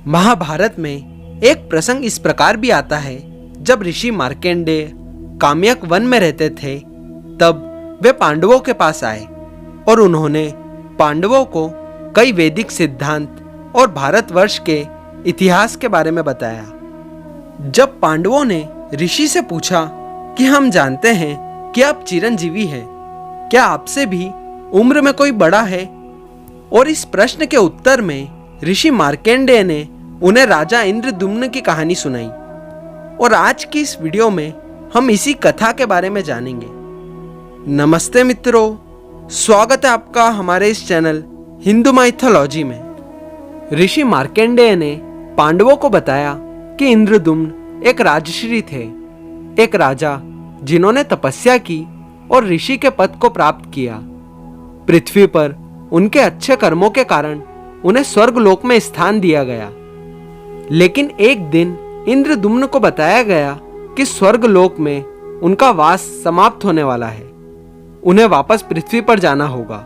महाभारत में एक प्रसंग इस प्रकार भी आता है। जब ऋषि मार्कंडेय काम्यक वन में रहते थे, तब वे पांडवों के पास आए और उन्होंने पांडवों को कई वैदिक सिद्धांत और भारतवर्ष के इतिहास के बारे में बताया। जब पांडवों ने ऋषि से पूछा कि हम जानते हैं कि आप चिरंजीवी हैं, क्या आपसे भी उम्र में कोई बड़ा है? और इस प्रश्न के उत्तर में ऋषि मार्कंडेय ने उन्हें राजा इंद्रद्युम्न की कहानी सुनाई। और आज की इस वीडियो में हम इसी कथा के बारे में जानेंगे। नमस्ते मित्रों, स्वागत है आपका हमारे इस चैनल हिंदू माइथोलॉजी में। ऋषि मार्कंडेय ने पांडवों को बताया कि इंद्रद्युम्न एक राजश्री थे, एक राजा जिन्होंने तपस्या की और ऋषि के पद को प्राप्त किया। पृथ्वी पर उनके अच्छे कर्मों के कारण उन्हें स्वर्गलोक में स्थान दिया गया। लेकिन एक दिन इंद्रद्युम्न को बताया गया कि स्वर्गलोक में उनका वास समाप्त होने वाला है, उन्हें वापस पृथ्वी पर जाना होगा।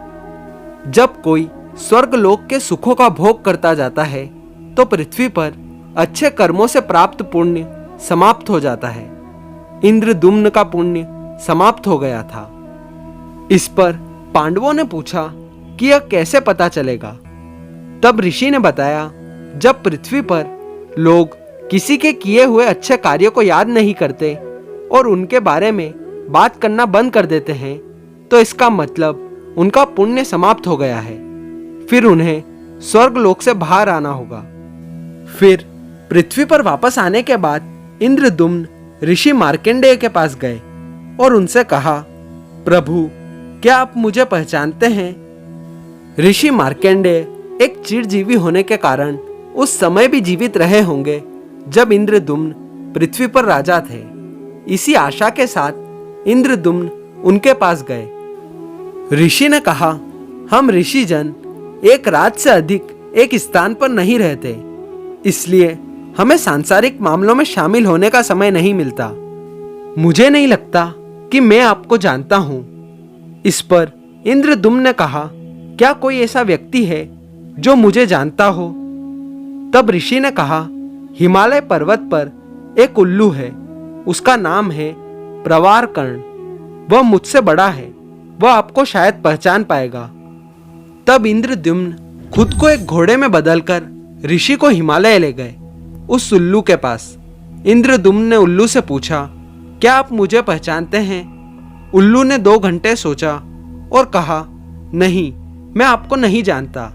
जब कोई स्वर्गलोक के सुखों का भोग करता जाता है तो पृथ्वी पर अच्छे कर्मों से प्राप्त पुण्य समाप्त हो जाता है। इंद्रद्युम्न का पुण्य समाप्त हो गया था। इस पर पांडवों ने पूछा कि यह कैसे पता चलेगा? तब ऋषि ने बताया, जब पृथ्वी पर लोग किसी के किए हुए अच्छे कार्यों को याद नहीं करते और उनके बारे में बात करना बंद कर देते हैं, तो इसका मतलब उनका पुण्य समाप्त हो गया है। फिर उन्हें स्वर्गलोक से बाहर आना होगा। फिर पृथ्वी पर वापस आने के बाद इंद्रद्युम्न ऋषि मार्कंडेय के पास गए और उनसे कहा, प्रभु, क्या आप मुझे पहचानते हैं? ऋषि मार्कंडेय एक चिरजीवी होने के कारण उस समय भी जीवित रहे होंगे जब इंद्रद्युम्न पृथ्वी पर राजा थे। इसी आशा के साथ इंद्रद्युम्न उनके पास गए। ऋषि ने कहा, हम ऋषिजन एक रात से अधिक एक स्थान पर नहीं रहते, इसलिए हमें सांसारिक मामलों में शामिल होने का समय नहीं मिलता। मुझे नहीं लगता कि मैं आपको जानता हूं। इस पर इंद्रद्युम्न ने कहा, क्या कोई ऐसा व्यक्ति है जो मुझे जानता हो? तब ऋषि ने कहा, हिमालय पर्वत पर एक उल्लू है, उसका नाम है प्रवारकर्ण। वह मुझसे बड़ा है, वह आपको शायद पहचान पाएगा। तब इंद्रद्युम्न खुद को एक घोड़े में बदलकर ऋषि को हिमालय ले गए, उस उल्लू के पास। इंद्रद्युम्न ने उल्लू से पूछा, क्या आप मुझे पहचानते हैं? उल्लू ने 2 घंटे सोचा और कहा, नहीं, मैं आपको नहीं जानता।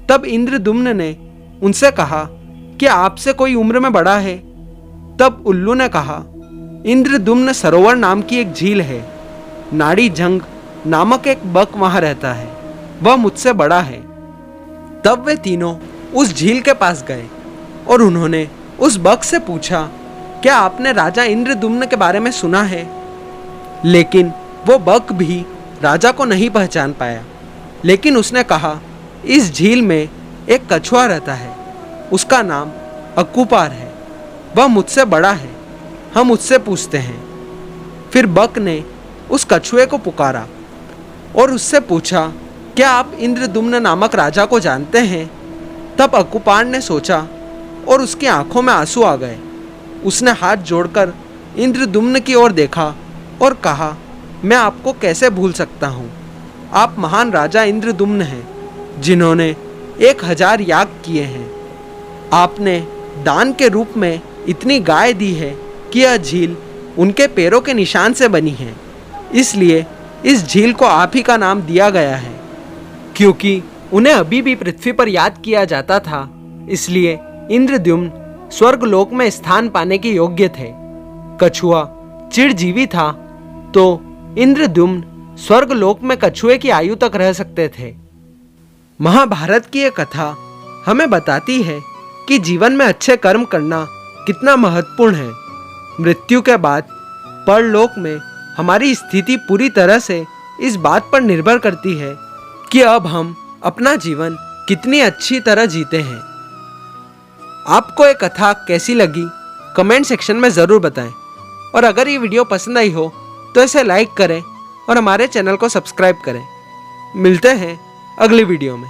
तब इंद्रद्युम्न ने उनसे कहा, क्या आपसे कोई उम्र में बड़ा है? तब उल्लू ने कहा, इंद्रद्युम्न सरोवर नाम की एक झील है, नाड़ी जंग नामक एक बक वहां रहता है, वह मुझसे बड़ा है। तब वे तीनों उस झील के पास गए और उन्होंने उस बक से पूछा, क्या आपने राजा इंद्रद्युम्न के बारे में सुना है? लेकिन वो बक भी राजा को नहीं पहचान पाया। लेकिन उसने कहा, इस झील में एक कछुआ रहता है, उसका नाम अकुपार है, वह मुझसे बड़ा है, हम उससे पूछते हैं। फिर बक ने उस कछुए को पुकारा और उससे पूछा, क्या आप इंद्रद्युम्न नामक राजा को जानते हैं? तब अकुपार ने सोचा और उसकी आंखों में आंसू आ गए। उसने हाथ जोड़कर इंद्रद्युम्न की ओर देखा और कहा, मैं आपको कैसे भूल सकता हूँ? आप महान राजा इंद्रद्युम्न हैं, जिन्होंने 1000 याग किए हैं। आपने दान के रूप में इतनी गाय दी है कि यह झील उनके पैरों के निशान से बनी है, इसलिए इस झील को आप ही का नाम दिया गया है। क्योंकि उन्हें अभी भी पृथ्वी पर याद किया जाता था, इसलिए इंद्रद्युम्न स्वर्गलोक में स्थान पाने के योग्य थे। कछुआ चिरजीवी था, तो इंद्रद्युम्न स्वर्गलोक में कछुए की आयु तक रह सकते थे। महाभारत की यह कथा हमें बताती है कि जीवन में अच्छे कर्म करना कितना महत्वपूर्ण है। मृत्यु के बाद परलोक में हमारी स्थिति पूरी तरह से इस बात पर निर्भर करती है कि अब हम अपना जीवन कितनी अच्छी तरह जीते हैं। आपको ये कथा कैसी लगी कमेंट सेक्शन में ज़रूर बताएं। और अगर ये वीडियो पसंद आई हो तो इसे लाइक करें और हमारे चैनल को सब्सक्राइब करें। मिलते हैं अगली वीडियो में।